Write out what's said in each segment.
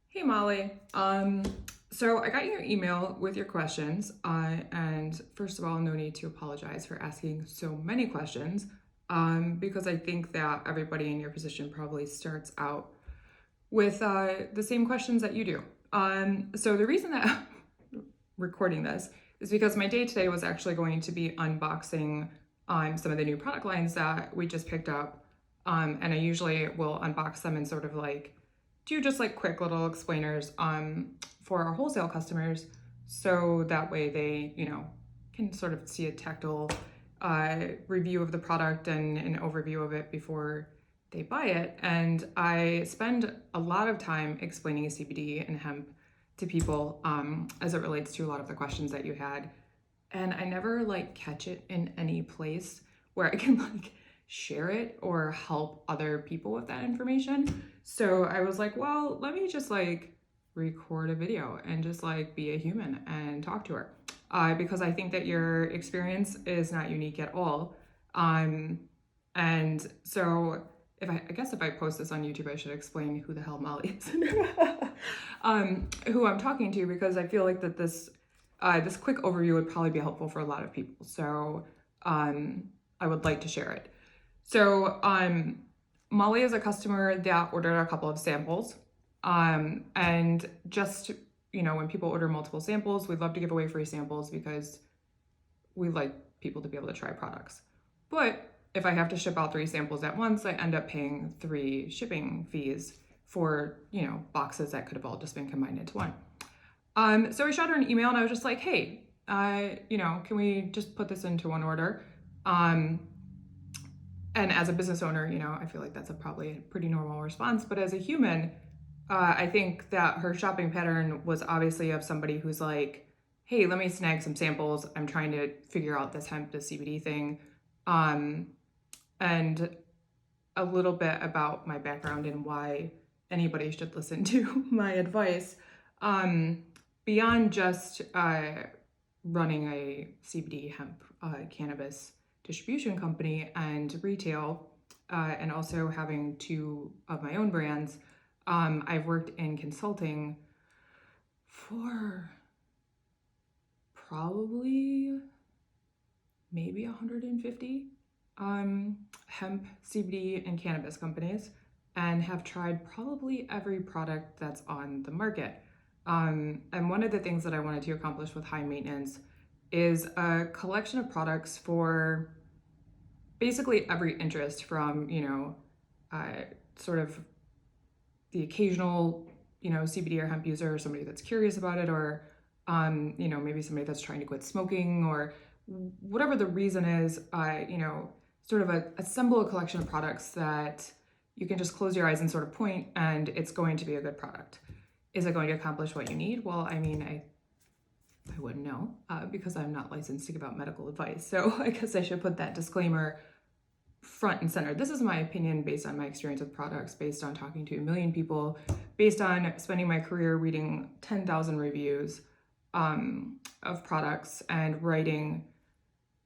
Hey Molly. So I got your email with your questions, and first of all, no need to apologize for asking so many questions, because I think that everybody in your position probably starts out with the same questions that you do. So the reason that I'm recording this is because my day today was actually going to be unboxing some of the new product lines that we just picked up, and I usually will unbox them and sort of like do just like quick little explainers for our wholesale customers, so that way they, can sort of see a tactile review of the product and an overview of it before they buy it. And I spend a lot of time explaining CBD and hemp to people as it relates to a lot of the questions that you had. And I never like catch it in any place where I can like share it or help other people with that information. So I was like, well, let me just like record a video and just like be a human and talk to her. Because I think that your experience is not unique at all. And so I guess if I post this on YouTube, I should explain who the hell Molly is, who I'm talking to, because I feel like that this quick overview would probably be helpful for a lot of people. So I would like to share it. So Molly is a customer that ordered a couple of samples. And just, when people order multiple samples, we'd love to give away free samples because we like people to be able to try products. But if I have to ship out 3 samples at once, I end up paying 3 shipping fees for, boxes that could have all just been combined into one. So I shot her an email and I was just like, hey, can we just put this into one order? And as a business owner, I feel like that's probably a pretty normal response. But as a human, I think that her shopping pattern was obviously of somebody who's like, hey, let me snag some samples. I'm trying to figure out this hemp to CBD thing. And a little bit about my background and why anybody should listen to my advice. Beyond just running a CBD hemp cannabis distribution company and retail, and also having 2 of my own brands, I've worked in consulting for probably maybe 150 hemp, CBD, and cannabis companies, and have tried probably every product that's on the market. And one of the things that I wanted to accomplish with High Maintenance is a collection of products for basically every interest, from, sort of the occasional, CBD or hemp user, or somebody that's curious about it, or, maybe somebody that's trying to quit smoking, or whatever the reason is, sort of assemble a collection of products that you can just close your eyes and sort of point, and it's going to be a good product. Is it going to accomplish what you need? Well, I mean, I wouldn't know because I'm not licensed to give out medical advice. So I guess I should put that disclaimer front and center. This is my opinion based on my experience with products, based on talking to 1 million people, based on spending my career reading 10,000 reviews of products and writing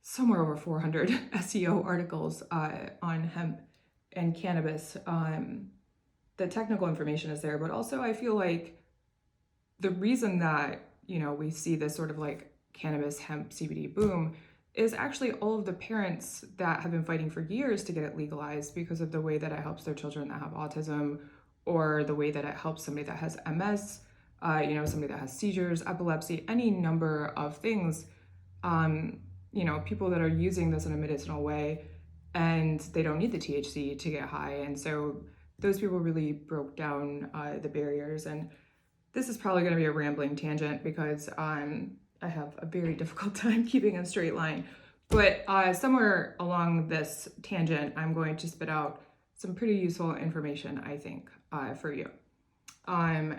somewhere over 400 SEO articles on hemp and cannabis. The technical information is there, but also I feel like the reason that, we see this sort of like cannabis, hemp, CBD boom is actually all of the parents that have been fighting for years to get it legalized because of the way that it helps their children that have autism, or the way that it helps somebody that has MS, somebody that has seizures, epilepsy, any number of things. People that are using this in a medicinal way, and they don't need the THC to get high. And so those people really broke down the barriers. And this is probably going to be a rambling tangent because I have a very difficult time keeping a straight line. But somewhere along this tangent, I'm going to spit out some pretty useful information, I think, for you.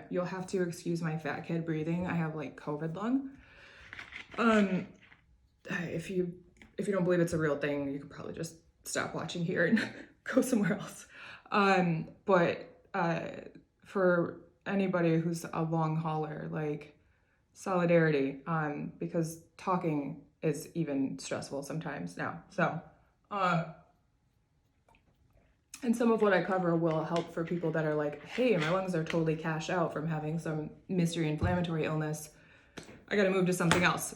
You'll have to excuse my fat kid breathing. I have like COVID lung. If you don't believe it's a real thing, you could probably just stop watching here and go somewhere else. But for anybody who's a long hauler, like, solidarity, because talking is even stressful sometimes now. So And some of what I cover will help for people that are like, hey, my lungs are totally cashed out from having some mystery inflammatory illness. I got to move to something else.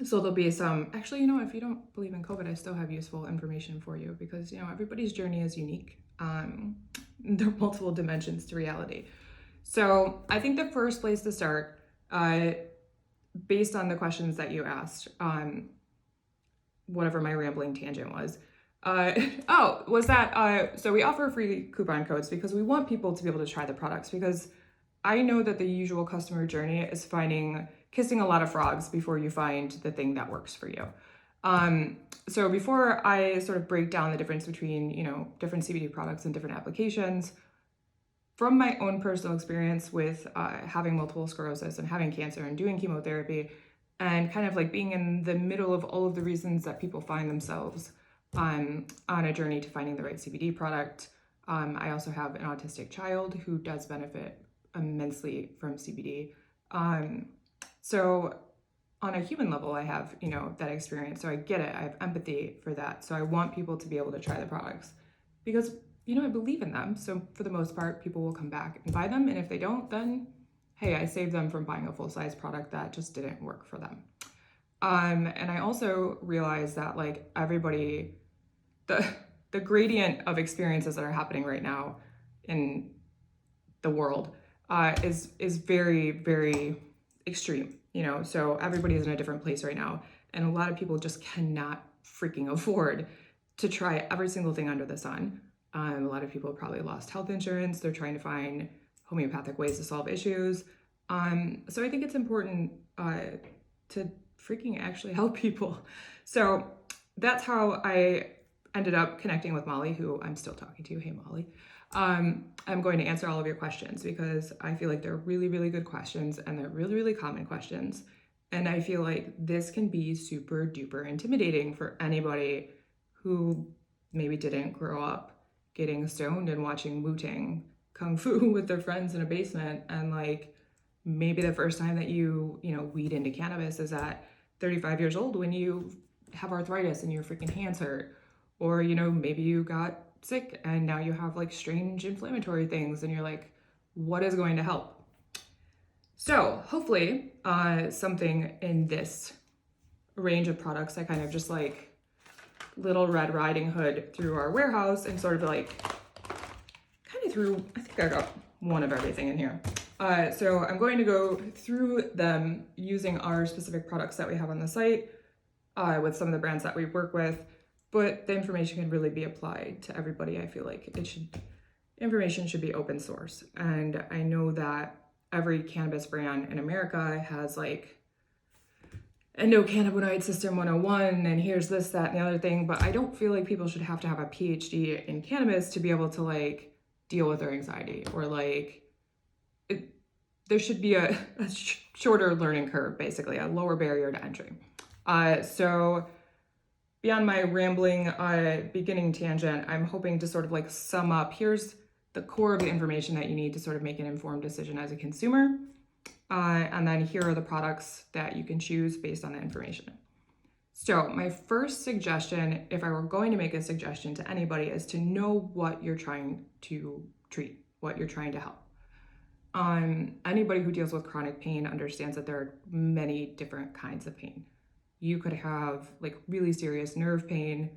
So there'll be some, actually, you know, if you don't believe in COVID, I still have useful information for you because, you know, everybody's journey is unique. There are multiple dimensions to reality. So I think the first place to start, based on the questions that you asked, whatever my rambling tangent was, so we offer free coupon codes because we want people to be able to try the products, because I know that the usual customer journey is kissing a lot of frogs before you find the thing that works for you. So before I sort of break down the difference between, you know, different CBD products and different applications, from my own personal experience with having multiple sclerosis and having cancer and doing chemotherapy and kind of like being in the middle of all of the reasons that people find themselves on a journey to finding the right CBD product. I also have an autistic child who does benefit immensely from CBD. So on a human level, I have, you know, that experience. So I get it. I have empathy for that. So I want people to be able to try the products because, you know, I believe in them. So for the most part, people will come back and buy them. And if they don't, then, hey, I saved them from buying a full-size product that just didn't work for them. And I also realized that like everybody, the gradient of experiences that are happening right now in the world is very, very extreme, you know, so everybody is in a different place right now. And a lot of people just cannot freaking afford to try every single thing under the sun. A lot of people have probably lost health insurance. They're trying to find homeopathic ways to solve issues. So I think it's important to freaking actually help people. So that's how I ended up connecting with Molly, who I'm still talking to. Hey, Molly. I'm going to answer all of your questions because I feel like they're really, really good questions and they're really, really common questions. And I feel like this can be super duper intimidating for anybody who maybe didn't grow up getting stoned and watching Wu-Tang Kung Fu with their friends in a basement. And like maybe the first time that you weed into cannabis is at 35 years old when you have arthritis and your freaking hands hurt. Or, you know, maybe you got sick and now you have like strange inflammatory things and you're like, what is going to help? So hopefully something in this range of products, I kind of just like Little Red Riding Hood through our warehouse and sort of like kind of through, I think I got one of everything in here. So I'm going to go through them using our specific products that we have on the site with some of the brands that we work with. But the information can really be applied to everybody. I feel like information should be open source. And I know that every cannabis brand in America has like endocannabinoid system 101 and here's this, that, and the other thing. But I don't feel like people should have to have a PhD in cannabis to be able to like deal with their anxiety or like there should be a shorter learning curve, basically, a lower barrier to entry. So beyond my rambling beginning tangent, I'm hoping to sort of like sum up, here's the core of the information that you need to sort of make an informed decision as a consumer. And then here are the products that you can choose based on the information. So my first suggestion, if I were going to make a suggestion to anybody, is to know what you're trying to treat, what you're trying to help. Anybody who deals with chronic pain understands that there are many different kinds of pain. You could have like really serious nerve pain,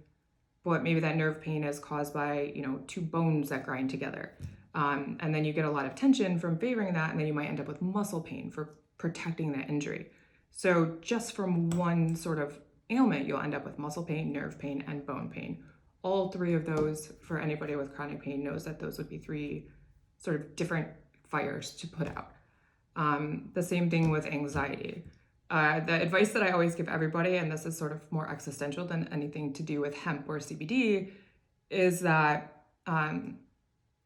but maybe that nerve pain is caused by, you know, two bones that grind together. And then you get a lot of tension from favoring that, and then you might end up with muscle pain for protecting that injury. So just from one sort of ailment, you'll end up with muscle pain, nerve pain, and bone pain. All three of those, for anybody with chronic pain, knows that those would be three sort of different fires to put out. The same thing with anxiety. The advice that I always give everybody, and this is sort of more existential than anything to do with hemp or CBD, is that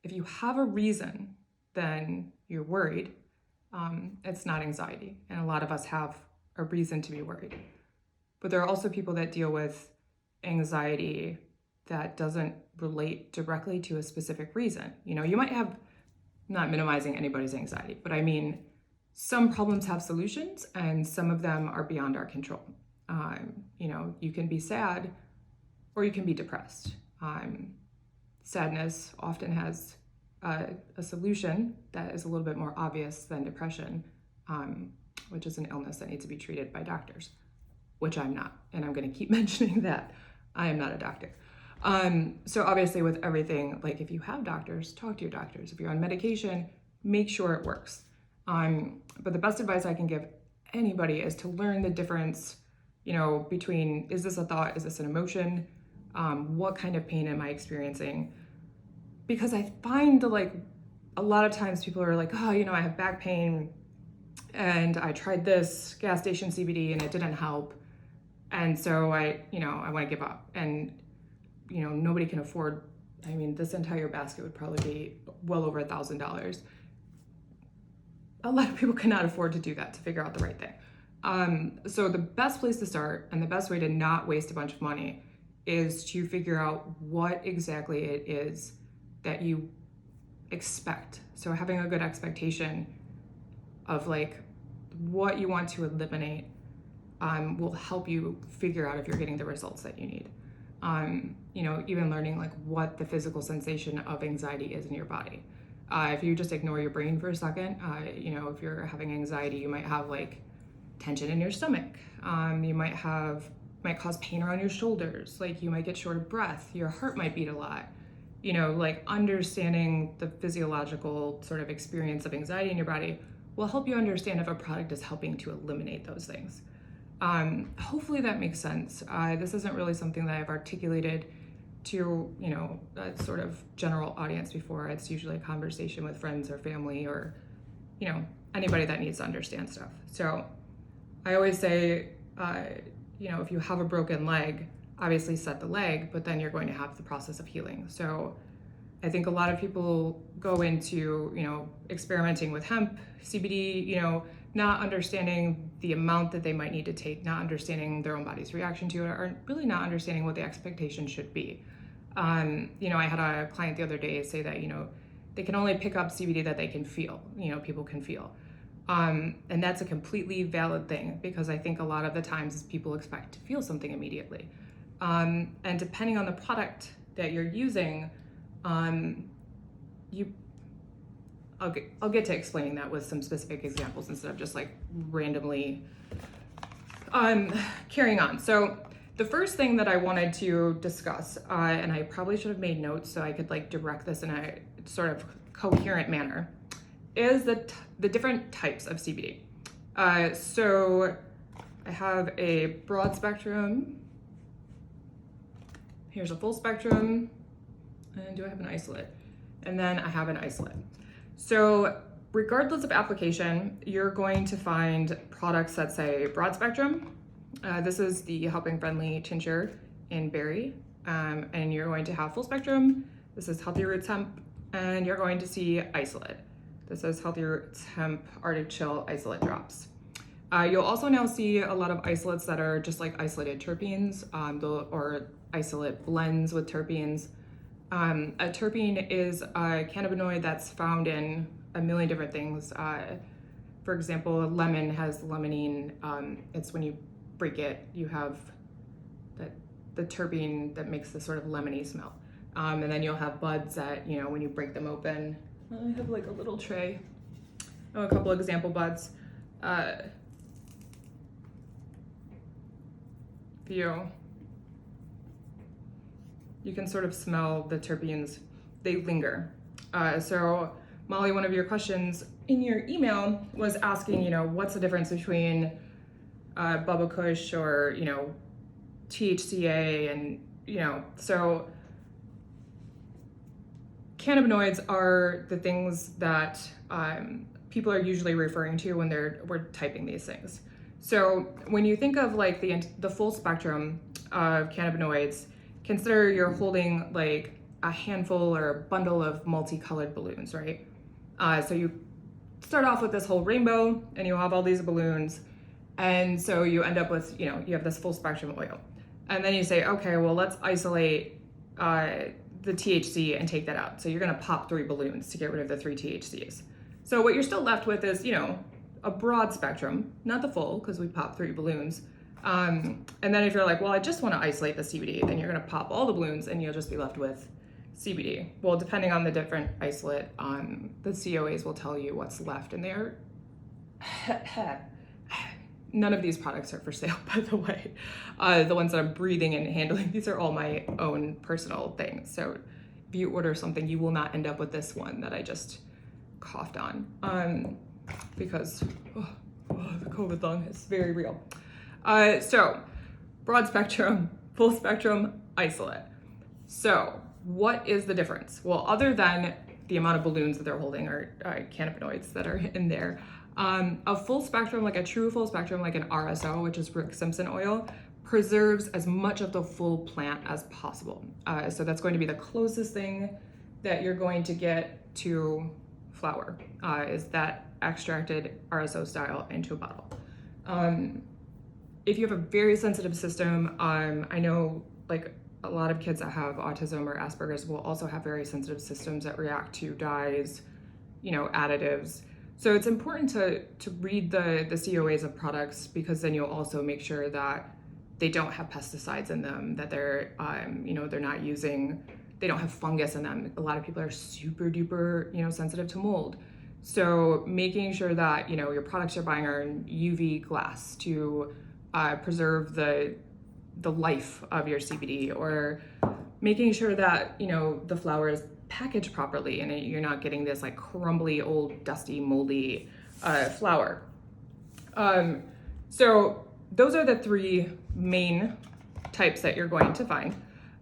if you have a reason, then you're worried. It's not anxiety. And a lot of us have a reason to be worried. But there are also people that deal with anxiety that doesn't relate directly to a specific reason. You know, you might have, not minimizing anybody's anxiety, but I mean, some problems have solutions and some of them are beyond our control. You know, you can be sad or you can be depressed. sadness often has a solution that is a little bit more obvious than depression, which is an illness that needs to be treated by doctors, which I'm not. And I'm going to keep mentioning that I am not a doctor. So obviously with everything, like if you have doctors, talk to your doctors. If you're on medication, make sure it works. But the best advice I can give anybody is to learn the difference, between, is this a thought? Is this an emotion? What kind of pain am I experiencing? Because I find like a lot of times people are like, oh, I have back pain and I tried this gas station CBD and it didn't help. And so I want to give up. And, nobody can afford, this entire basket would probably be well over $1,000. A lot of people cannot afford to do that, to figure out the right thing. So the best place to start and the best way to not waste a bunch of money is to figure out what exactly it is that you expect. So having a good expectation of like what you want to eliminate will help you figure out if you're getting the results that you need. Even learning like what the physical sensation of anxiety is in your body. If you just ignore your brain for a second, if you're having anxiety, you might have like tension in your stomach. You might cause pain around your shoulders. Like you might get short of breath. Your heart might beat a lot. Like understanding the physiological sort of experience of anxiety in your body will help you understand if a product is helping to eliminate those things. Hopefully that makes sense. This isn't really something that I've articulated to, a sort of general audience before. It's usually a conversation with friends or family or, anybody that needs to understand stuff. So I always say, if you have a broken leg, obviously set the leg, but then you're going to have the process of healing. So I think a lot of people go into, experimenting with hemp, CBD, not understanding the amount that they might need to take, not understanding their own body's reaction to it, or really not understanding what the expectation should be. I had a client the other day say that, they can only pick up CBD that they can feel, people can feel. And that's a completely valid thing, because I think a lot of the times people expect to feel something immediately. And depending on the product that you're using, I'll get to explaining that with some specific examples instead of just like randomly carrying on. So the first thing that I wanted to discuss, and I probably should have made notes so I could like direct this in a sort of coherent manner, is the different types of CBD. So I have a broad spectrum. Here's a full spectrum. And do I have an isolate? And then I have an isolate. So regardless of application, you're going to find products that say broad spectrum. This is the Helping Friendly tincture in berry. And you're going to have full spectrum. This is Healthy Roots Hemp. And you're going to see isolate. This is Healthy Roots Hemp Arctic Chill Isolate Drops. You'll also now see a lot of isolates that are just like isolated terpenes, or isolate blends with terpenes. A terpene is a cannabinoid that's found in a million different things. For example, lemon has limonene. It's when you break it, you have the terpene that makes the sort of lemony smell. And then you'll have buds that, when you break them open, I have like a little tray. Oh, a couple example buds. You can sort of smell the terpenes, they linger. So Molly, one of your questions in your email was asking, what's the difference between Bubba Kush or, THCA and, so cannabinoids are the things that people are usually referring to when we're typing these things. So when you think of like the full spectrum of cannabinoids, consider you're holding like a handful or a bundle of multicolored balloons, right? So you start off with this whole rainbow and you have all these balloons. And so you end up with, you have this full spectrum oil. And then you say, okay, well, let's isolate the THC and take that out. So you're gonna pop 3 balloons to get rid of the 3 THCs. So what you're still left with is, a broad spectrum, not the full, because we popped 3 balloons. And then if you're like, well, I just want to isolate the CBD, then you're going to pop all the balloons and you'll just be left with CBD. Well, depending on the different isolate, the COAs will tell you what's left in there. None of these products are for sale, by the way. The ones that I'm breathing and handling, these are all my own personal things. So if you order something, you will not end up with this one that I just coughed on, because the COVID lung is very real. So broad spectrum, full spectrum, isolate. So what is the difference? Well, other than the amount of balloons that they're holding or cannabinoids that are in there, a full spectrum, like a true full spectrum, like an RSO, which is Rick Simpson oil, preserves as much of the full plant as possible. So that's going to be the closest thing that you're going to get to flower, is that extracted RSO style into a bottle. If you have a very sensitive system, I know like a lot of kids that have autism or Asperger's will also have very sensitive systems that react to dyes, additives. So it's important to read the COAs of products, because then you'll also make sure that they don't have pesticides in them, that they're, they're not using, they don't have fungus in them. A lot of people are super duper, sensitive to mold. So making sure that, your products you're buying are in UV glass to preserve the life of your CBD, or making sure that, the flower is packaged properly and you're not getting this like crumbly, old, dusty, moldy flower. So those are the three main types that you're going to find.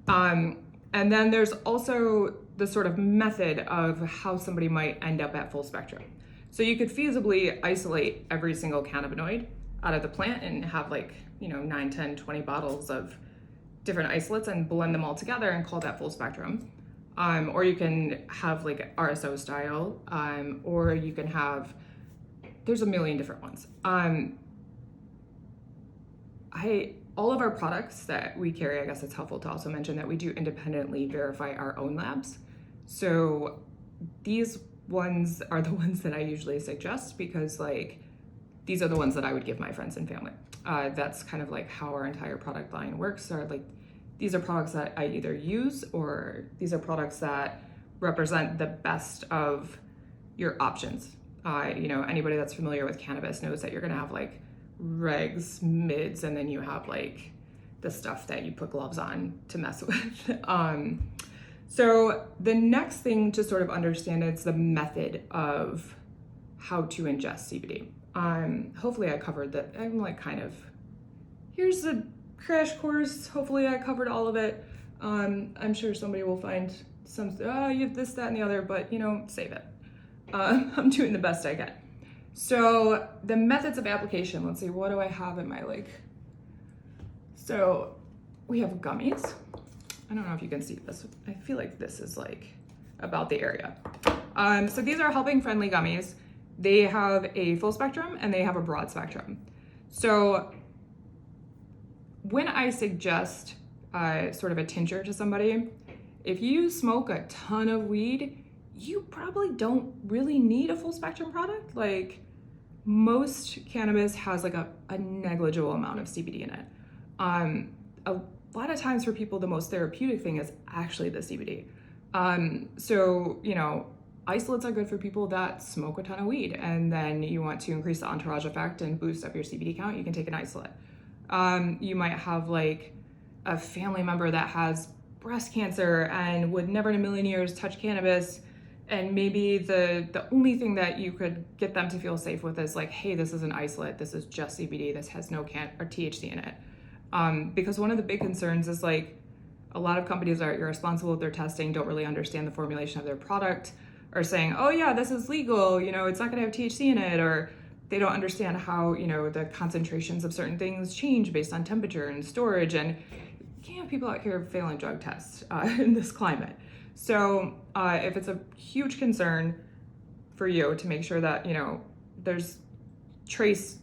And then there's also the sort of method of how somebody might end up at full spectrum. So you could feasibly isolate every single cannabinoid out of the plant and have 9, 10, 20 bottles of different isolates and blend them all together and call that full spectrum. Or you can have like RSO style, or you can have, there's a million different ones. All of our products that we carry, I guess it's helpful to also mention that we do independently verify our own labs. So these ones are the ones that I usually suggest, because these are the ones that I would give my friends and family. That's kind of like how our entire product line works. These are products that I either use, or these are products that represent the best of your options. Anybody that's familiar with cannabis knows that you're gonna have regs, mids, and then you have the stuff that you put gloves on to mess with. So the next thing to sort of understand is the method of how to ingest CBD. Hopefully I covered that. I'm here's the crash course. Hopefully I covered all of it. I'm sure somebody will find some, you have this, that, and the other, but save it. I'm doing the best I can. So the methods of application, let's see, what do I have in my so we have gummies. I don't know if you can see this. I feel like this is about the area. So these are helping friendly gummies. They have a full spectrum and they have a broad spectrum. So when I suggest sort of a tincture to somebody, if you smoke a ton of weed, you probably don't really need a full spectrum product. Most cannabis has a negligible amount of CBD in it. A lot of times for people, the most therapeutic thing is actually the CBD. Isolates are good for people that smoke a ton of weed, and then you want to increase the entourage effect and boost up your CBD count, you can take an isolate. You might have a family member that has breast cancer and would never in a million years touch cannabis, and maybe the only thing that you could get them to feel safe with is hey, this is an isolate, this is just CBD, this has no or THC in it. Because one of the big concerns is a lot of companies are irresponsible with their testing, don't really understand the formulation of their product, or saying, oh yeah, this is legal, it's not gonna have THC in it, or they don't understand how, the concentrations of certain things change based on temperature and storage, and you can't have people out here failing drug tests in this climate. So if it's a huge concern for you to make sure that, there's trace,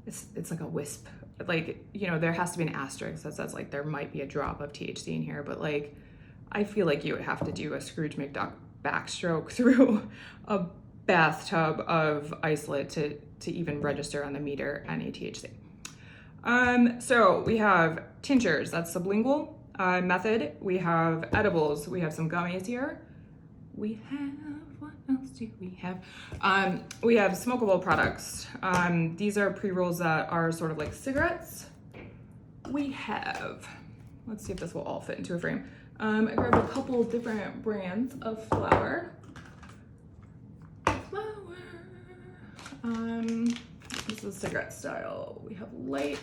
it's like a wisp, there has to be an asterisk that says there might be a drop of THC in here, but I feel like you would have to do a Scrooge McDuck backstroke through a bathtub of isolate to even register on the meter any THC. So we have tinctures, that's sublingual. method. We have edibles. We have some gummies here. We have, what else do we have? We have smokable products. These are pre-rolls that are sort of like cigarettes. We have, let's see if this will all fit into a frame. I grabbed a couple different brands of flour. This is cigarette style. We have Lyte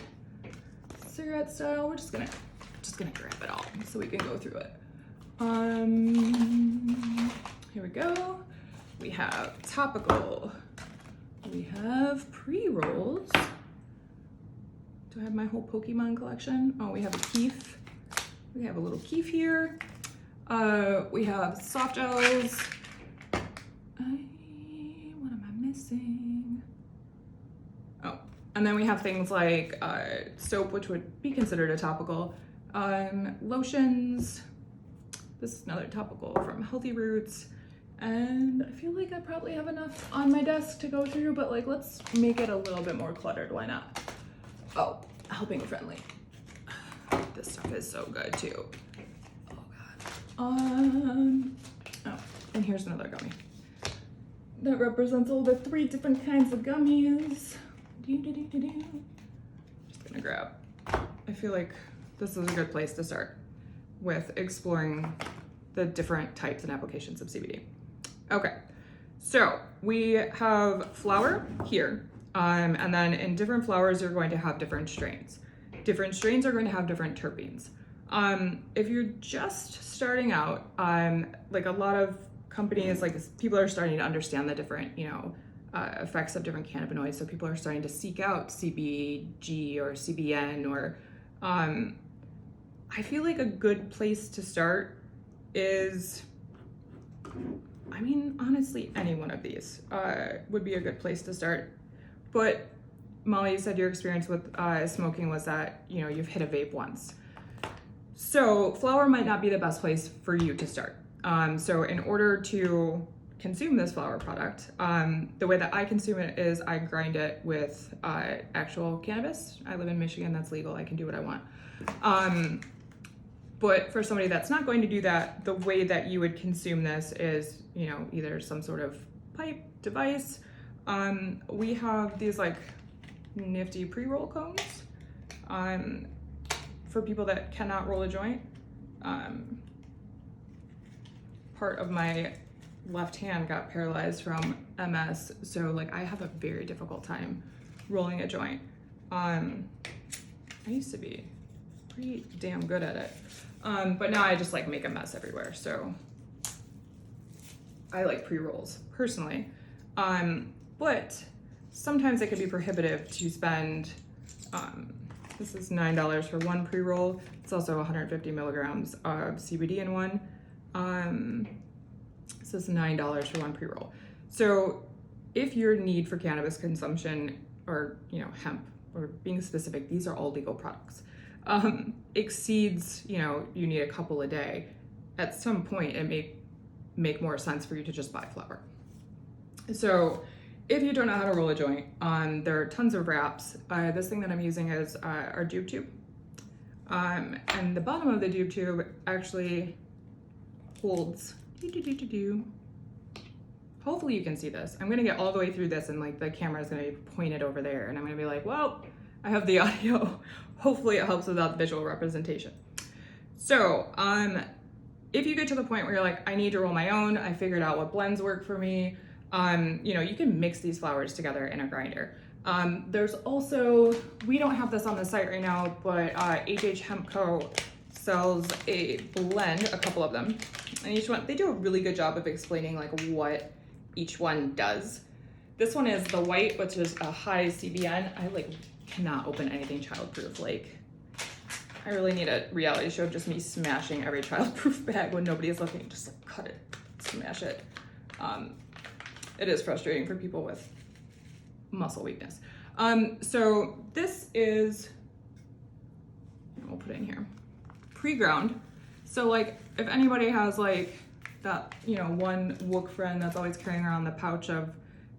cigarette style. We're just gonna grab it all so we can go through it. Here we go. We have topical. We have pre-rolls. Do I have my whole Pokemon collection? Oh, we have a kief. We have a little kief here. We have soft gels. What am I missing? Oh, and then we have things like soap, which would be considered a topical. Lotions. This is another topical from Healthy Roots. And I feel like I probably have enough on my desk to go through, but like, let's make it a little bit more cluttered. Why not? Oh, helping friendly. This stuff is so good too. Oh God. Oh, and here's another gummy that represents all the 3 different kinds of gummies. Just gonna grab. I feel like this is a good place to start with exploring the different types and applications of CBD. Okay, so we have flour here, and then in different flours, you're going to have different strains. Different strains are going to have different terpenes. If you're just starting out, like a lot of companies, like people are starting to understand the different, effects of different cannabinoids. So people are starting to seek out CBG or CBN, or I feel like a good place to start is, I mean, honestly, any one of these would be a good place to start. But Molly, you said your experience with smoking was that, you've hit a vape once. So flour might not be the best place for you to start. So in order to consume this flour product, the way that I consume it is I grind it with actual cannabis. I live in Michigan, that's legal, I can do what I want. But for somebody that's not going to do that, the way that you would consume this is, either some sort of pipe device. We have these like nifty pre-roll cones for people that cannot roll a joint. Part of my left hand got paralyzed from MS, so like I have a very difficult time rolling a joint. I used to be pretty damn good at it, but now I just like make a mess everywhere, so I like pre-rolls personally. But sometimes it can be prohibitive to spend, this is $9 for one pre-roll. It's also 150 milligrams of CBD in one. This is $9 for one pre-roll. So if your need for cannabis consumption, or hemp, or being specific, these are all legal products, exceeds, you need a couple a day, at some point it may make more sense for you to just buy flour. So if you don't know how to roll a joint, there are tons of wraps. This thing that I'm using is our dupe tube. And the bottom of the dupe tube actually holds, hopefully you can see this. I'm gonna get all the way through this and like the camera is gonna be pointed over there and I'm gonna be like, well, I have the audio. Hopefully it helps without the visual representation. So if you get to the point where you're like, I need to roll my own, I figured out what blends work for me, you can mix these flours together in a grinder. There's also, we don't have this on the site right now, but HH Hemp Co. sells a blend, a couple of them, and each one, they do a really good job of explaining like what each one does. This one is the white, which is a high CBN. I like cannot open anything childproof. Like, I really need a reality show of just me smashing every childproof bag when nobody is looking. Just like cut it, smash it. It is frustrating for people with muscle weakness. So this is, we'll put it in here, pre-ground. So like if anybody has like that, one wook friend that's always carrying around the pouch of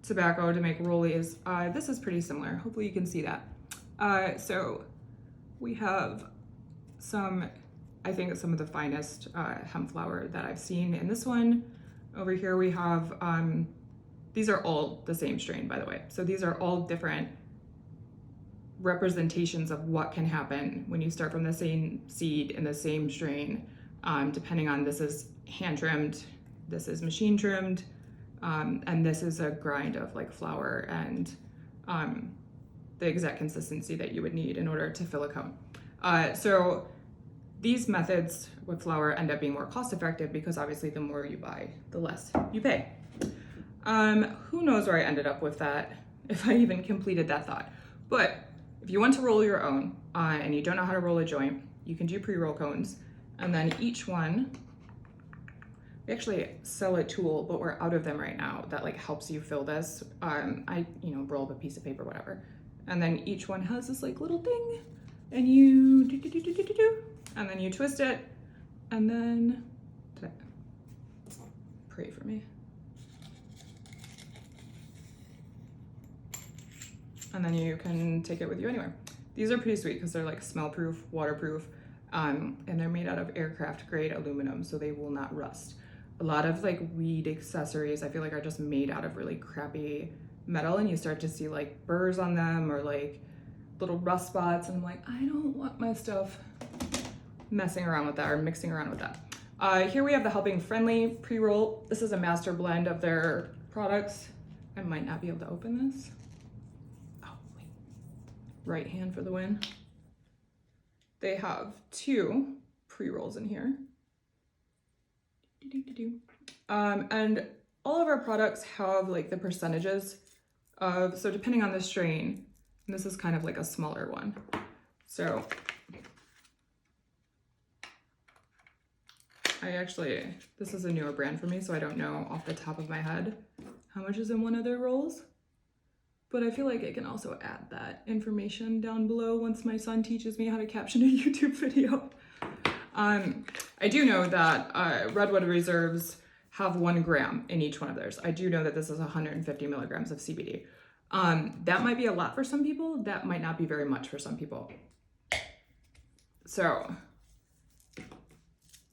tobacco to make rollies, this is pretty similar. Hopefully you can see that. So we have some I think it's some of the finest hemp flower that I've seen. And this one over here we have, these are all the same strain, by the way. So these are all different representations of what can happen when you start from the same seed in the same strain, depending on, this is hand trimmed, this is machine trimmed, and this is a grind of like flour and the exact consistency that you would need in order to fill a cone. So these methods with flour end up being more cost effective because obviously the more you buy, the less you pay. Who knows where I ended up with that, if I even completed that thought. But if you want to roll your own and you don't know how to roll a joint, you can do pre-roll cones. And then each one, we actually sell a tool, but we're out of them right now, that like helps you fill this. I roll up a piece of paper, whatever. And then each one has this like little thing, and you and then you twist it, and then, pray for me. And then you can take it with you anywhere. These are pretty sweet because they're like smell proof, waterproof, and they're made out of aircraft grade aluminum, so they will not rust. A lot of like weed accessories I feel like are just made out of really crappy metal, and you start to see like burrs on them or like little rust spots, and I'm like, I don't want my stuff messing around with that or mixing around with that. Here we have the Helping Friendly pre-roll. This is a master blend of their products. I might not be able to open this. Oh, wait. Right hand for the win. They have 2 pre-rolls in here. And all of our products have like the percentages of, so depending on the strain, and this is kind of like a smaller one. So this is a newer brand for me, so I don't know off the top of my head how much is in one of their rolls, but I feel like I can also add that information down below once my son teaches me how to caption a YouTube video. I do know that Redwood Reserves have 1 gram in each one of theirs. I do know that this is 150 milligrams of CBD. That might be a lot for some people. That might not be very much for some people. So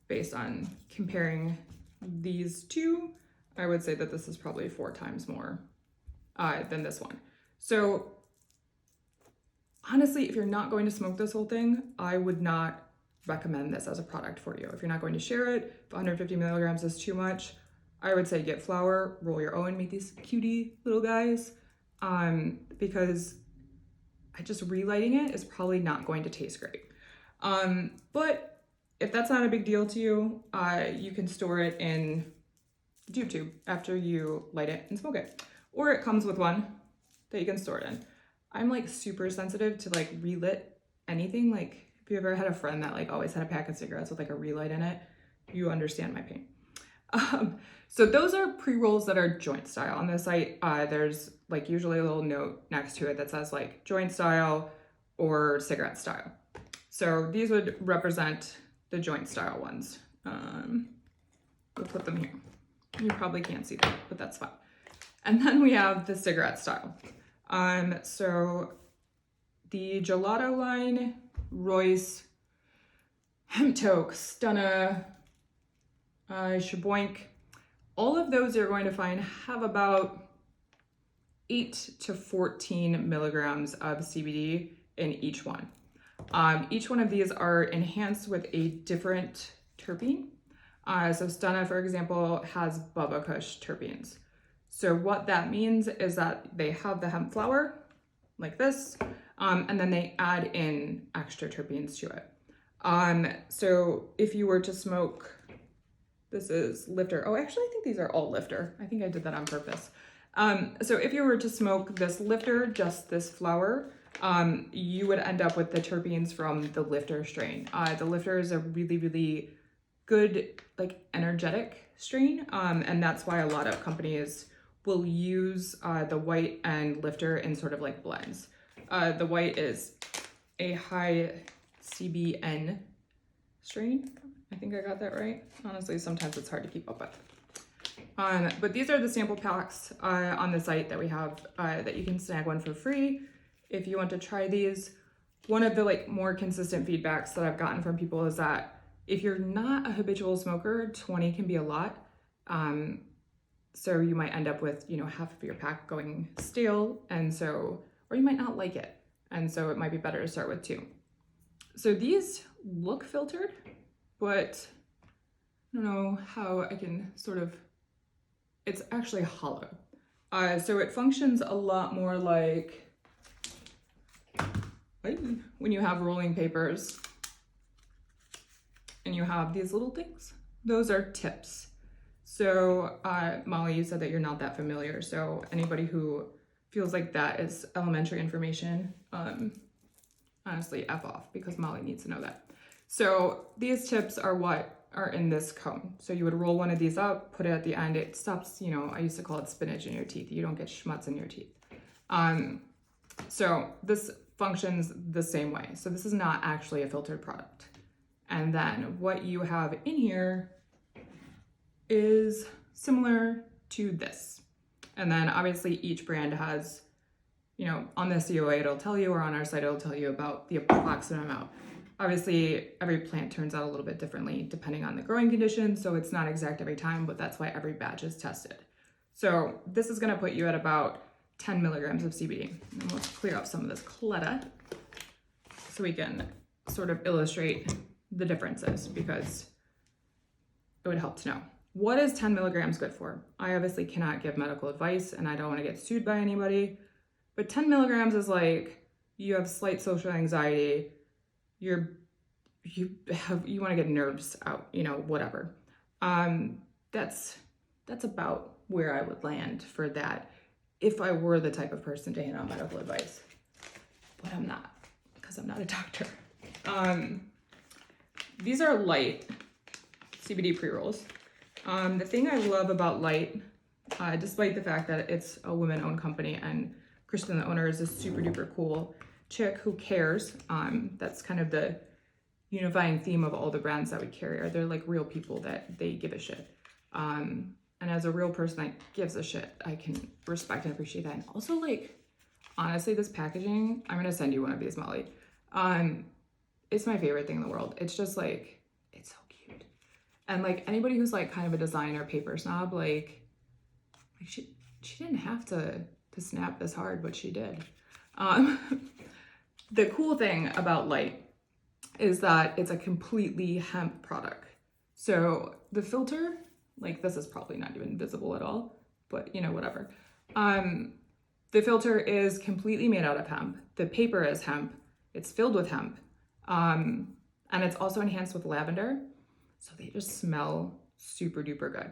based on comparing these 2, I would say that this is probably 4 times more than this one. So honestly, if you're not going to smoke this whole thing, I would not recommend this as a product for you. If you're not going to share it, if 150 milligrams is too much, I would say get flour, roll your own, make these cutie little guys, because just relighting it is probably not going to taste great. But if that's not a big deal to you, you can store it in a tube tube after you light it and smoke it. Or it comes with one that you can store it in. I'm like super sensitive to like relit anything. Like if you ever had a friend that like always had a pack of cigarettes with like a relight in it, you understand my pain. So those are pre-rolls that are joint style. On the site, there's like usually a little note next to it that says like joint style or cigarette style. So these would represent the joint style ones. We'll put them here. You probably can't see them, but that's fine. And then we have the cigarette style. So the gelato line, Royce, Hemp Toke, Stunna, Shaboink, all of those you're going to find have about 8 to 14 milligrams of CBD in each one. Each one of these are enhanced with a different terpene. So Stunna, for example, has Bubba Kush terpenes. So what that means is that they have the hemp flower like this, and then they add in extra terpenes to it. So if you were to smoke, this is Lifter. Oh, actually, I think these are all Lifter. I think I did that on purpose. So if you were to smoke this Lifter, just this flower, you would end up with the terpenes from the Lifter strain. The Lifter is a really, really good, like energetic strain. And that's why a lot of companies will use the white and Lifter in sort of like blends. The white is a high CBN strain. I think I got that right. Honestly, sometimes it's hard to keep up with. But these are the sample packs on the site that we have that you can snag one for free if you want to try these. One of the like more consistent feedbacks that I've gotten from people is that If you're not a habitual smoker, 20 can be a lot. So you might end up with, you know, half of your pack going stale, and so, or you might not like it. And so it might be better to start with 2. So these look filtered, but I don't know how I can sort of, it's actually hollow. So it functions a lot more like when you have rolling papers and you have these little things. Those are tips. So Molly, you said that you're not that familiar. So anybody who feels like that is elementary information, honestly, F off, because Molly needs to know that. So these tips are what are in this cone. So you would roll one of these up, put it at the end. It stops, you know, I used to call it spinach in your teeth. You don't get schmutz in your teeth. So this functions the same way. So this is not actually a filtered product. And then what you have in here is similar to this. And then obviously each brand has, you know, on the COA it'll tell you, or on our site it'll tell you about the approximate amount. Obviously every plant turns out a little bit differently depending on the growing conditions, so it's not exact every time, but that's why every batch is tested. So this is gonna put you at about 10 milligrams of CBD. And let's clear up some of this clutter so we can sort of illustrate the differences, because it would help to know. What is 10 milligrams good for? I obviously cannot give medical advice and I don't want to get sued by anybody, but 10 milligrams is like you have slight social anxiety, you want to get nerves out, you know, whatever. That's about where I would land for that if I were the type of person to hand out medical advice, but I'm not, because I'm not a doctor. These are Lyte CBD pre-rolls. The thing I love about Lyte, despite the fact that it's a women-owned company and Kristen, the owner, is a super duper cool chick who cares. That's kind of the unifying theme of all the brands that we carry, are they're like real people that they give a shit. And as a real person that gives a shit, I can respect and appreciate that. And also, like, honestly, this packaging, I'm gonna send you one of these, Molly. It's my favorite thing in the world. It's just like, it's so cute. And like anybody who's like kind of a designer paper snob, like she didn't have to snap this hard, but she did. The cool thing about Lyte is that it's a completely hemp product. So the filter, like this is probably not even visible at all, but you know, whatever. The filter is completely made out of hemp. The paper is hemp. It's filled with hemp. And it's also enhanced with lavender. So they just smell super duper good.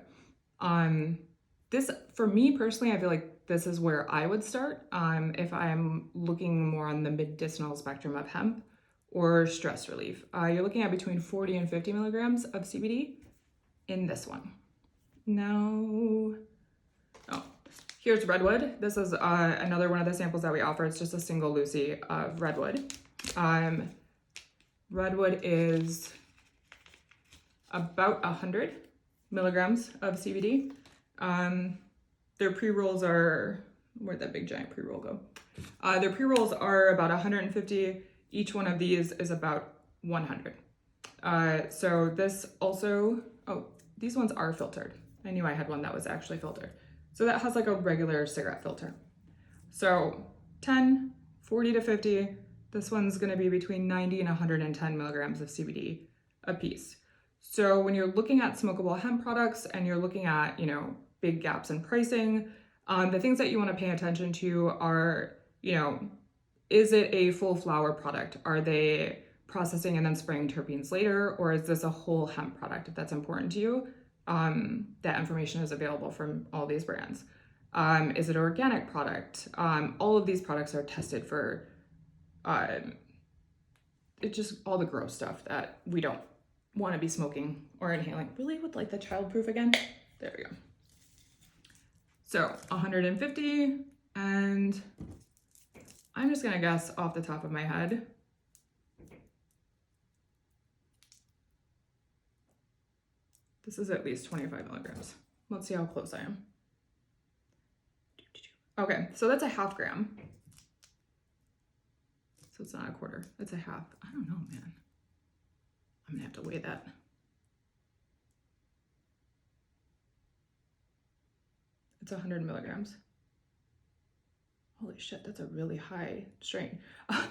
This, for me personally, I feel like this is where I would start if I'm looking more on the medicinal spectrum of hemp or stress relief. You're looking at between 40 and 50 milligrams of CBD in this one. Now, here's Redwood. This is another one of the samples that we offer. It's just a single Lucy of Redwood. Redwood is about 100 milligrams of CBD. Their pre-rolls are, where'd that big giant pre-roll go? Their pre-rolls are about 150. Each one of these is about 100. So this also, these ones are filtered. I knew I had one that was actually filtered. So that has like a regular cigarette filter. So 10, 40 to 50. This one's gonna be between 90 and 110 milligrams of CBD a piece. So when you're looking at smokable hemp products and you're looking at, you know, big gaps in pricing, the things that you wanna pay attention to are, you know, is it a full flower product? Are they processing and then spraying terpenes later? Or is this a whole hemp product? If that's important to you, that information is available from all these brands. Is it an organic product? All of these products are tested for it's just all the gross stuff that we don't want to be smoking or inhaling. Really would like the childproof again. There we go. So 150, and I'm just gonna guess off the top of my head. This is at least 25 milligrams. Let's see how close I am. Okay, so that's a half gram. So it's not a quarter, it's a half. I don't know, man. I'm gonna have to weigh that. It's 100 milligrams. Holy shit, that's a really high strain.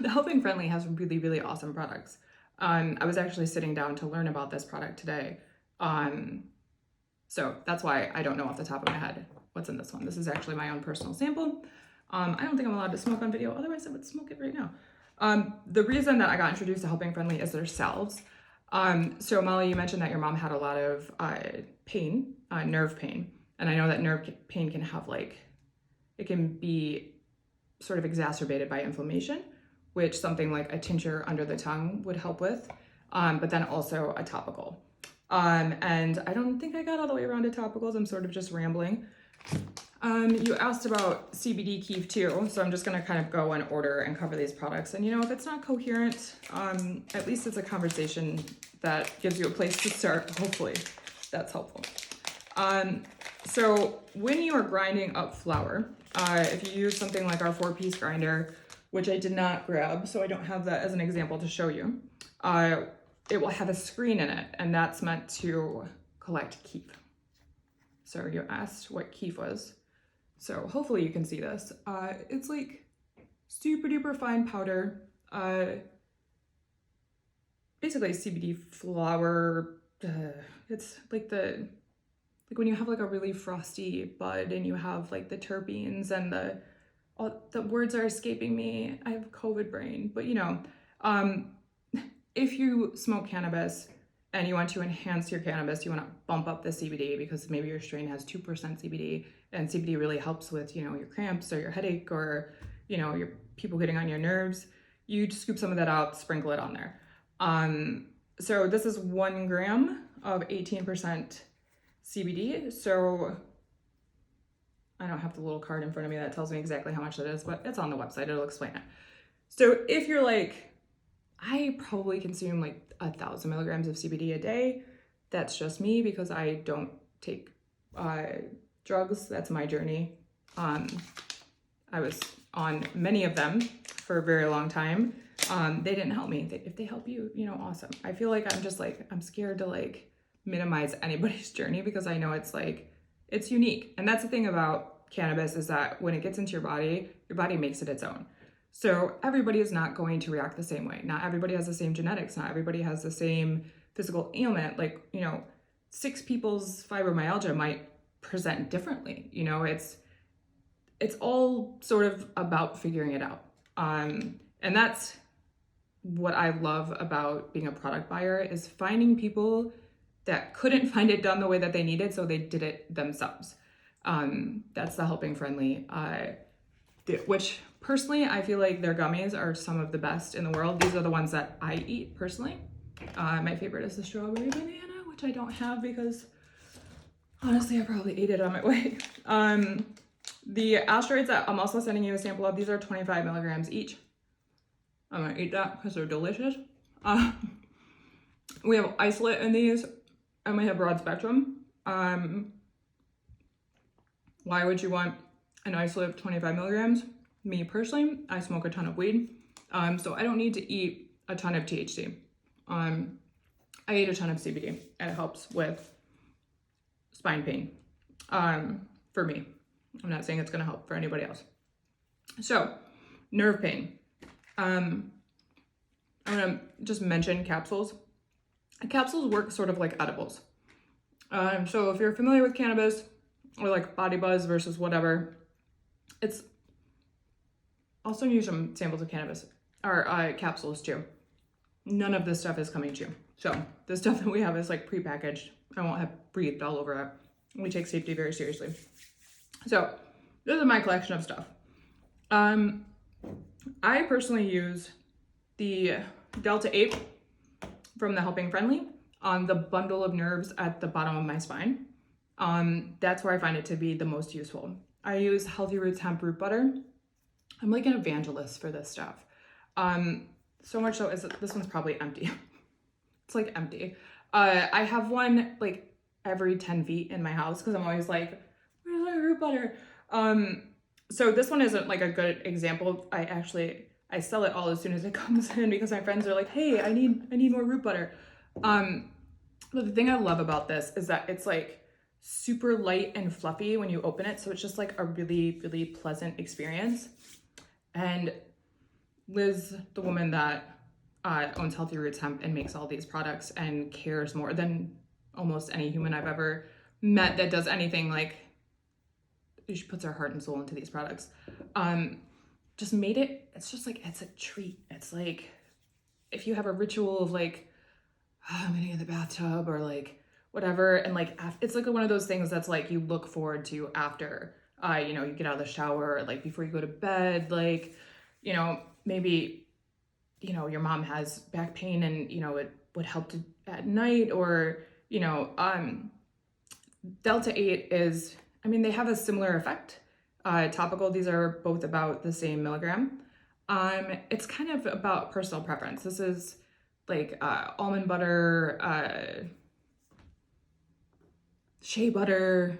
The Helping Friendly has really, really awesome products. I was actually sitting down to learn about this product today. So that's why I don't know off the top of my head what's in this one. This is actually my own personal sample. I don't think I'm allowed to smoke on video, otherwise I would smoke it right now. The reason that I got introduced to Helping Friendly is their salves. So Molly, you mentioned that your mom had a lot of pain, nerve pain. And I know that nerve pain can have it can be sort of exacerbated by inflammation, which something like a tincture under the tongue would help with, but then also a topical. And I don't think I got all the way around to topicals. I'm sort of just rambling. You asked about CBD kief too, so I'm just gonna kind of go in order and cover these products. And if it's not coherent, at least it's a conversation that gives you a place to start. Hopefully that's helpful. So when you are grinding up flour, if you use something like our 4-piece grinder, which I did not grab, so I don't have that as an example to show you, it will have a screen in it, and that's meant to collect kief. So you asked what kief was. So hopefully you can see this. It's like super duper fine powder. Basically CBD flower. It's like when you have like a really frosty bud and you have like the terpenes and the words are escaping me. I have COVID brain, but if you smoke cannabis and you want to enhance your cannabis, you want to bump up the CBD because maybe your strain has 2% CBD, and CBD really helps with, your cramps or your headache or, your people getting on your nerves. You just scoop some of that out, sprinkle it on there. So this is 1 gram of 18% CBD. So I don't have the little card in front of me that tells me exactly how much that is, but it's on the website. It'll explain it. So if you're like, I probably consume like 1,000 milligrams of CBD a day. That's just me because I don't take drugs. That's my journey. I was on many of them for a very long time. They didn't help me. If they help you, awesome. I feel like I'm scared to minimize anybody's journey because I know it's unique. And that's the thing about cannabis is that when it gets into your body makes it its own. So everybody is not going to react the same way. Not everybody has the same genetics. Not everybody has the same physical ailment. 6 people's fibromyalgia might present differently. It's all sort of about figuring it out. And that's what I love about being a product buyer is finding people that couldn't find it done the way that they needed, so they did it themselves. That's the Helping Friendly, which personally, I feel like their gummies are some of the best in the world. These are the ones that I eat personally. My favorite is the strawberry banana, which I don't have because honestly, I probably ate it on my way. The asteroids that I'm also sending you a sample of, these are 25 milligrams each. I'm gonna eat that because they're delicious. We have isolate in these, and we have broad spectrum. Why would you want an isolate of 25 milligrams? Me personally, I smoke a ton of weed, so I don't need to eat a ton of THC. I eat a ton of CBD, and it helps with spine pain for me. I'm not saying it's going to help for anybody else. So, nerve pain. I'm going to just mention capsules. Capsules work sort of like edibles. So if you're familiar with cannabis or like body buzz versus whatever, I'll send you some samples of cannabis or capsules too. None of this stuff is coming to you. So the stuff that we have is like prepackaged. I won't have breathed all over it. We take safety very seriously. So this is my collection of stuff. I personally use the Delta 8 from the Helping Friendly on the bundle of nerves at the bottom of my spine. That's where I find it to be the most useful. I use Healthy Roots hemp root butter. I'm like an evangelist for this stuff. So much so is this one's probably empty. It's like empty. I have one like every 10 feet in my house because I'm always like, where's my root butter? So this one isn't like a good example. I sell it all as soon as it comes in because my friends are like, hey, I need more root butter. But the thing I love about this is that it's like super light and fluffy when you open it. So it's just like a really, really pleasant experience. And Liz, the woman that owns Healthy Roots Hemp and makes all these products and cares more than almost any human I've ever met that does anything, like, she puts her heart and soul into these products. Just made it, it's just like, it's a treat. It's like, if you have a ritual of like, oh, I'm gonna get in the bathtub or like whatever, and like, it's like one of those things that's like, you look forward to after, you know, you get out of the shower, like before you go to bed, like, you know, maybe, you know, your mom has back pain and, you know, it would help to at night, or, you know, Delta 8 is, I mean, they have a similar effect. Topical, these are both about the same milligram. It's kind of about personal preference. This is like almond butter, shea butter.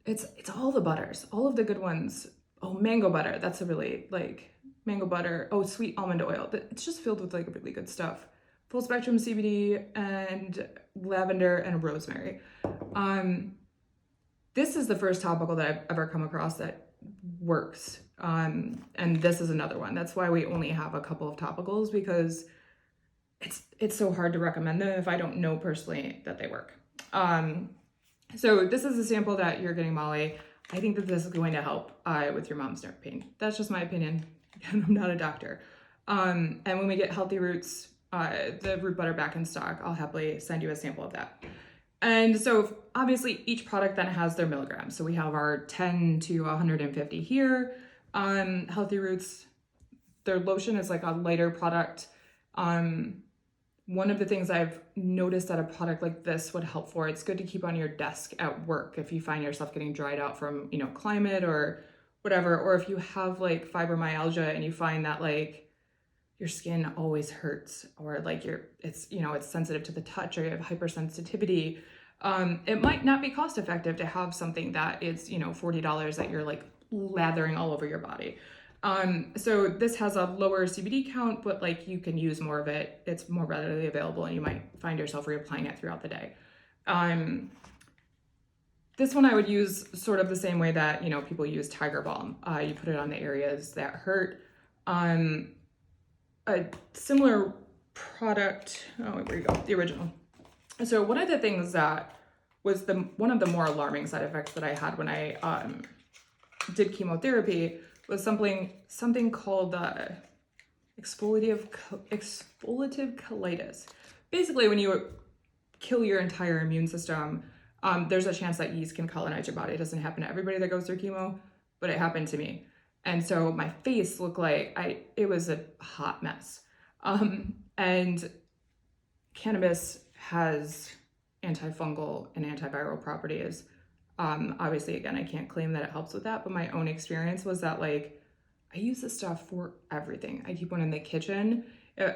It's all the butters, all of the good ones. Oh, mango butter. That's a really like mango butter. Oh, sweet almond oil. It's just filled with like really good stuff. Full spectrum CBD and lavender and rosemary. This is the first topical that I've ever come across that works. And this is another one. That's why we only have a couple of topicals, because it's so hard to recommend them if I don't know personally that they work. So this is a sample that you're getting, Molly. I think that this is going to help with your mom's nerve pain. That's just my opinion. I'm not a doctor. And when we get Healthy Roots, the root butter back in stock, I'll happily send you a sample of that. And so obviously each product then has their milligrams. So we have our 10 to 150 here. Healthy Roots, their lotion is like a lighter product. One of the things I've noticed that a product like this would help for, it's good to keep on your desk at work if you find yourself getting dried out from, you know, climate or whatever, or if you have like fibromyalgia and you find that like your skin always hurts, or like it's, you know, it's sensitive to the touch, or you have hypersensitivity. It might not be cost effective to have something that is, you know, $40 that you're like lathering all over your body. So this has a lower CBD count, but like you can use more of it. It's more readily available and you might find yourself reapplying it throughout the day. This one I would use sort of the same way that, you know, people use Tiger Balm. You put it on the areas that hurt. A similar product, oh, where you go, the original. So one of the things that was one of the more alarming side effects that I had when I did chemotherapy was something called exfoliative colitis. Basically, when you kill your entire immune system, there's a chance that yeast can colonize your body. It doesn't happen to everybody that goes through chemo, but it happened to me. And so my face looked like it was a hot mess. And cannabis has antifungal and antiviral properties. Obviously, again, I can't claim that it helps with that, but my own experience was that like, I use this stuff for everything. I keep one in the kitchen.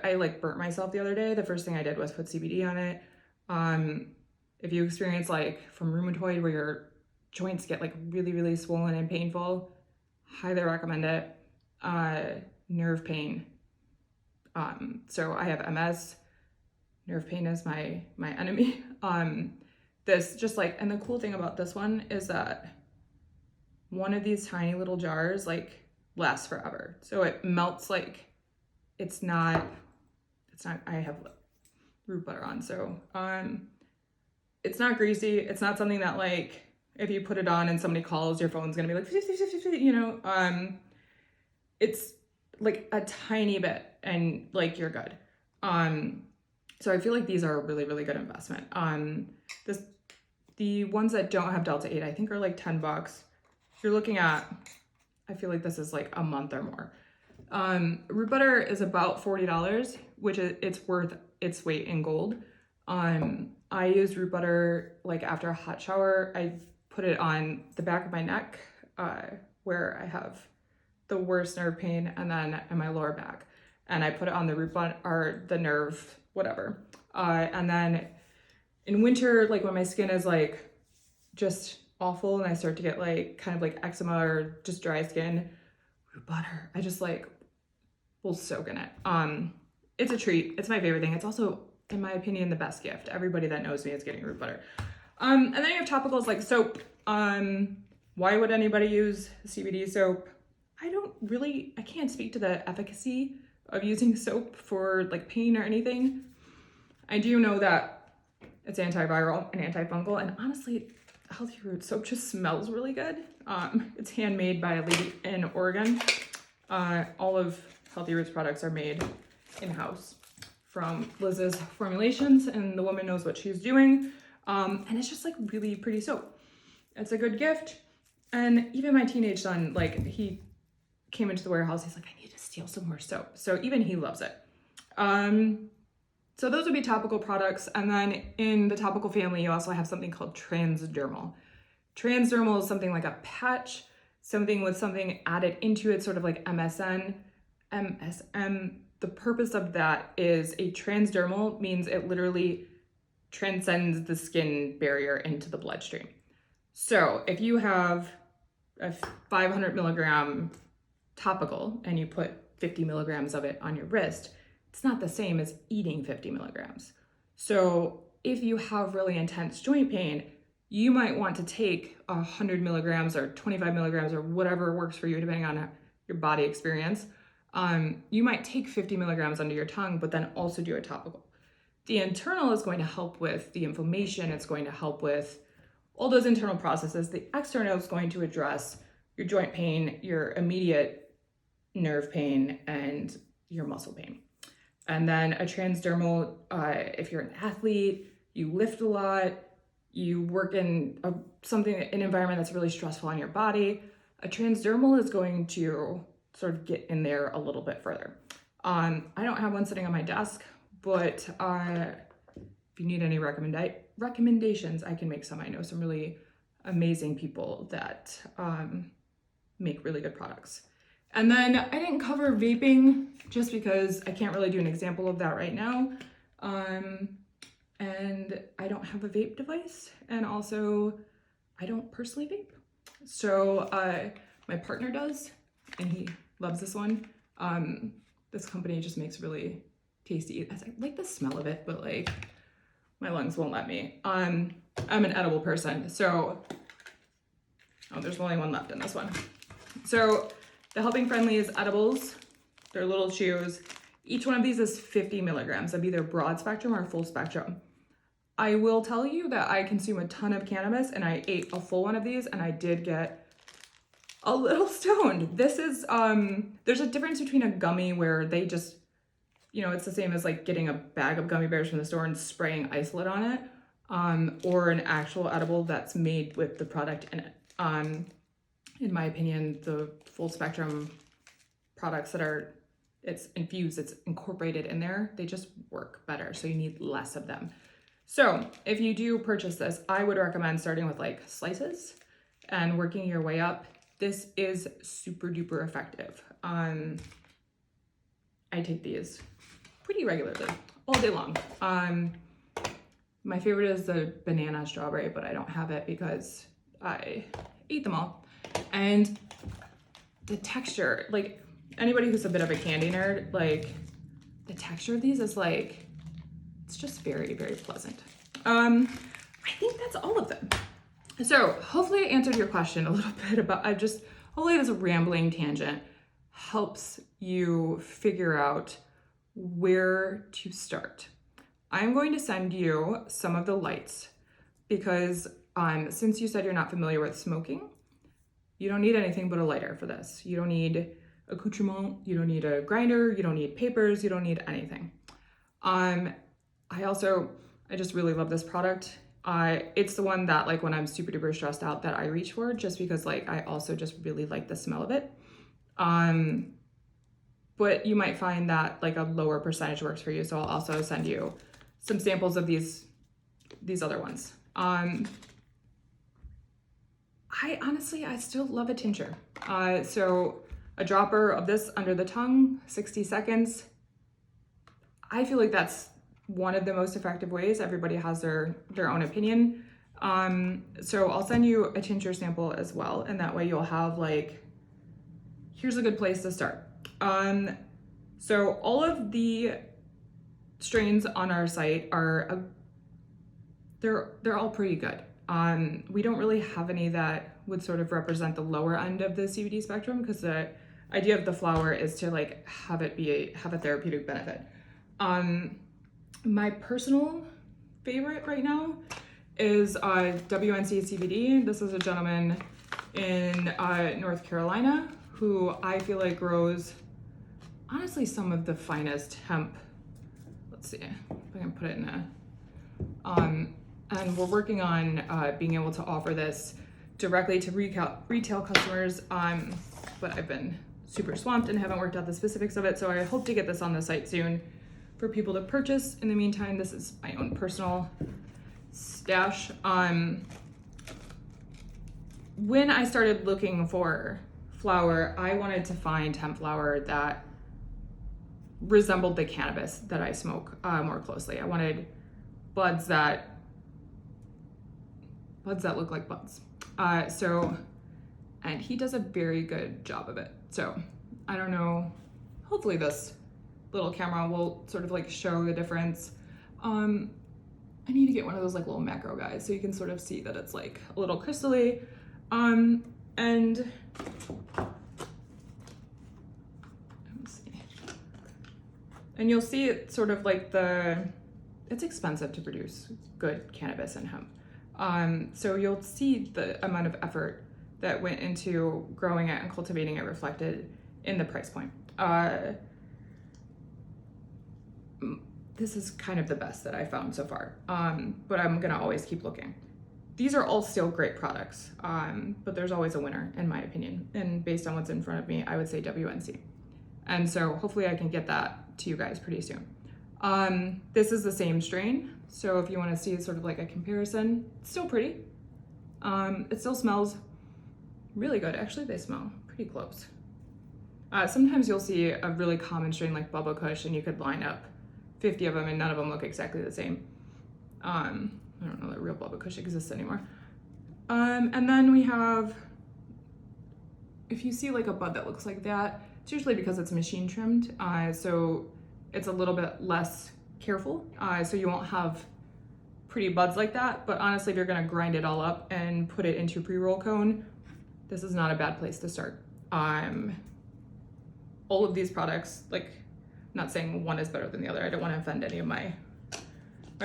I like burnt myself the other day. The first thing I did was put CBD on it. If you experience like from rheumatoid where your joints get like really, really swollen and painful, highly recommend it. Nerve pain. So I have MS. Nerve pain is my enemy. This just like, and the cool thing about this one is that one of these tiny little jars like lasts forever. So it melts like, it's not, I have root butter on. So, it's not greasy. It's not something that like, if you put it on and somebody calls, your phone's gonna be like, you know, it's like a tiny bit and like you're good. So I feel like these are a really, really good investment. The ones that don't have Delta 8, I think are like $10. You're looking at, I feel like this is like a month or more. Root butter is about $40, which it's worth its weight in gold. I use root butter like after a hot shower. I put it on the back of my neck, where I have the worst nerve pain, and then in my lower back. And I put it on the root butter or the nerve, whatever. And then in winter, like when my skin is like just awful and I start to get like kind of like eczema or just dry skin, root butter, I just like will soak in it. It's a treat. It's my favorite thing. It's also, in my opinion, the best gift. Everybody that knows me is getting root butter. And then you have topicals like soap. Why would anybody use CBD soap? I can't speak to the efficacy of using soap for like pain or anything. I do know that it's antiviral and antifungal, and honestly, Healthy Root soap just smells really good. It's handmade by a lady in Oregon. All of Healthy Root's products are made in-house from Liz's formulations, and the woman knows what she's doing. And it's just like really pretty soap. It's a good gift. And even my teenage son, like he came into the warehouse, he's like, I need to steal some more soap. So even he loves it. So those would be topical products. And then in the topical family, you also have something called Transdermal. Transdermal is something like a patch, something with something added into it, sort of like MSM. The purpose of that is a transdermal means it literally transcends the skin barrier into the bloodstream. So if you have a 500 milligram topical and you put 50 milligrams of it on your wrist, it's not the same as eating 50 milligrams. So if you have really intense joint pain, you might want to take 100 milligrams or 25 milligrams or whatever works for you, depending on your body experience. You might take 50 milligrams under your tongue, but then also do a topical. The internal is going to help with the inflammation. It's going to help with all those internal processes. The external is going to address your joint pain, your immediate nerve pain, and your muscle pain. And then a transdermal, if you're an athlete, you lift a lot, you work in an environment that's really stressful on your body, a transdermal is going to sort of get in there a little bit further. I don't have one sitting on my desk, but if you need any recommendations, I can make some. I know some really amazing people that make really good products. And then I didn't cover vaping just because I can't really do an example of that right now. And I don't have a vape device, and also I don't personally vape. So my partner does, and he loves this one. This company just makes really tasty. I like the smell of it, but like my lungs won't let me. I'm an edible person, so there's only one left in this one. So the Helping Friendly is edibles. They're little chews. Each one of these is 50 milligrams of either broad spectrum or full spectrum. I will tell you that I consume a ton of cannabis, and I ate a full one of these, and I did get a little stoned. This is, there's a difference between a gummy where they just, it's the same as like getting a bag of gummy bears from the store and spraying isolate on it, or an actual edible that's made with the product in it. In my opinion, the full spectrum products it's infused, it's incorporated in there, they just work better. So you need less of them. So if you do purchase this, I would recommend starting with like slices and working your way up. This is super duper effective. I take these pretty regularly, all day long. My favorite is the banana strawberry, but I don't have it because I ate them all. And the texture, like anybody who's a bit of a candy nerd, like the texture of these is like, it's just very, very pleasant. I think that's all of them. So hopefully I answered your question a little bit about, hopefully this rambling tangent helps you figure out where to start. I'm going to send you some of the lights because since you said you're not familiar with smoking, you don't need anything but a lighter for this. You don't need accoutrement, you don't need a grinder, you don't need papers, you don't need anything. I just really love this product. It's the one that like when I'm super duper stressed out that I reach for, just because like I also just really like the smell of it. But you might find that like a lower percentage works for you. So I'll also send you some samples of these other ones. I still love a tincture. So a dropper of this under the tongue, 60 seconds. I feel like that's one of the most effective ways. Everybody has their own opinion. So I'll send you a tincture sample as well. And that way you'll have like, here's a good place to start. So all of the strains on our site are they're all pretty good. We don't really have any that would sort of represent the lower end of the CBD spectrum, because the idea of the flower is to like have it have a therapeutic benefit. My personal favorite right now is WNC CBD. This is a gentleman in North Carolina who I feel like grows honestly some of the finest hemp. Let's see if I can put it in a and we're working on being able to offer this directly to retail customers, but I've been super swamped and haven't worked out the specifics of it, so I hope to get this on the site soon for people to purchase. In the meantime, this is my own personal stash. When I started looking for flower, I wanted to find hemp flower that resembled the cannabis that I smoke more closely. I wanted buds that look like buds. And he does a very good job of it. So I don't know, hopefully this little camera will sort of like show the difference. I need to get one of those like little macro guys so you can sort of see that it's like a little crystally. And let me see. And you'll see it sort of like it's expensive to produce good cannabis and hemp. So you'll see the amount of effort that went into growing it and cultivating it reflected in the price point. This is kind of the best that I found so far, but I'm gonna always keep looking. These are all still great products, but there's always a winner in my opinion. And based on what's in front of me, I would say WNC. And so hopefully I can get that to you guys pretty soon. This is the same strain. So if you want to see sort of like a comparison, it's still pretty. It still smells really good. Actually, they smell pretty close. Sometimes you'll see a really common strain like Bubba Kush and you could line up 50 of them and none of them look exactly the same. I don't know that real Bubba Kush exists anymore. And then we have, if you see like a bud that looks like that, it's usually because it's machine trimmed. So it's a little bit less careful. So you won't have pretty buds like that. But honestly, if you're gonna grind it all up and put it into a pre-roll cone, this is not a bad place to start. All of these products, like, I'm not saying one is better than the other. I don't want to offend any of my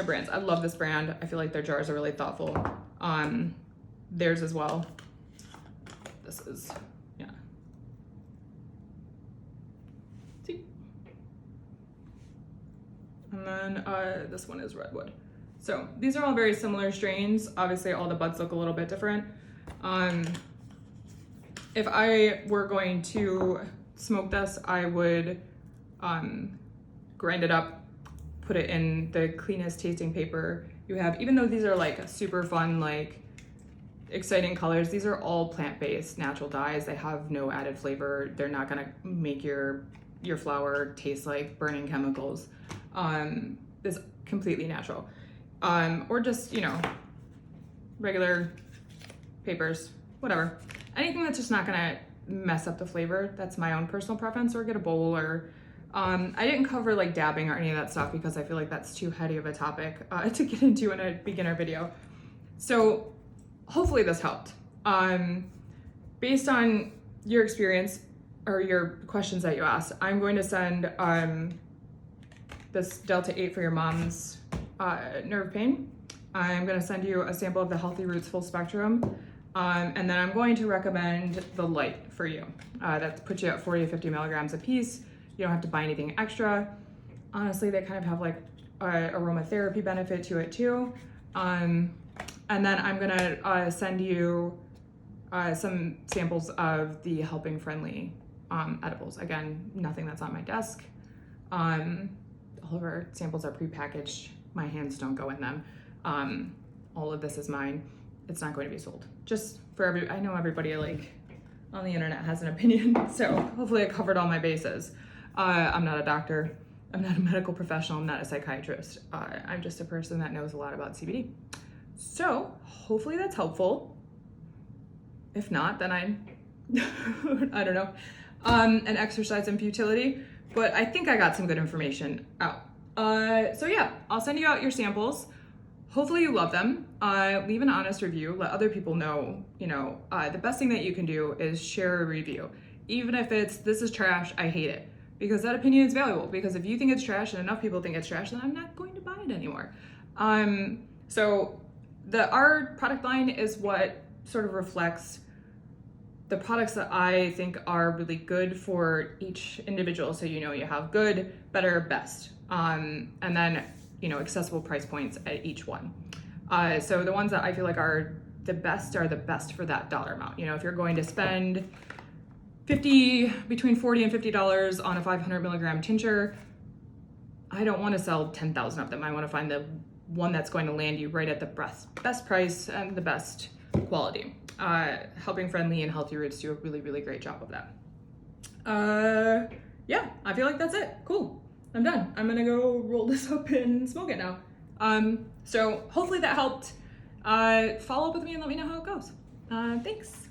brands. I love this brand. I feel like their jars are really thoughtful. Theirs as well. This is, yeah. See? And then this one is Redwood. So these are all very similar strains. Obviously all the buds look a little bit different. If I were going to smoke this, I would grind it up, put it in the cleanest tasting paper you have. Even though these are like super fun, like exciting colors, these are all plant-based natural dyes. They have no added flavor. They're not gonna make your flower taste like burning chemicals. It's completely natural. Or just, you know, regular papers, whatever. Anything that's just not gonna mess up the flavor. That's my own personal preference. Or get a bowl, or I didn't cover like dabbing or any of that stuff because I feel like that's too heady of a topic to get into in a beginner video. So hopefully this helped. Based on your experience or your questions that you asked, I'm going to send this Delta 8 for your mom's nerve pain. I'm going to send you a sample of the Healthy Roots Full Spectrum. And then I'm going to recommend the Lyte for you. That puts you at 40 to 50 milligrams a piece. You don't have to buy anything extra. Honestly, they kind of have like aromatherapy benefit to it too. And then I'm gonna send you some samples of the Helping Friendly edibles. Again, nothing that's on my desk. All of our samples are prepackaged. My hands don't go in them. All of this is mine. It's not going to be sold. Just for I know everybody like on the internet has an opinion, so hopefully I covered all my bases. I'm not a doctor. I'm not a medical professional. I'm not a psychiatrist. I'm just a person that knows a lot about CBD. So hopefully that's helpful. If not, then I don't know. An exercise in futility, but I think I got some good information out. So yeah, I'll send you out your samples. Hopefully you love them. Leave an honest review. Let other people know, the best thing that you can do is share a review. Even if it's, this is trash, I hate it. Because that opinion is valuable. Because if you think it's trash and enough people think it's trash, then I'm not going to buy it anymore. So our product line is what sort of reflects the products that I think are really good for each individual. So, you have good, better, best. And then, accessible price points at each one. So the ones that I feel like are the best for that dollar amount. If you're going to spend between $40 and $50 on a 500 milligram tincture, I don't want to sell 10,000 of them. I want to find the one that's going to land you right at the best price and the best quality. Helping Friendly and Healthy Roots do a really, really great job of that. Yeah, I feel like that's it. Cool. I'm done. I'm gonna go roll this up and smoke it now. So hopefully that helped. Follow up with me and let me know how it goes. Thanks.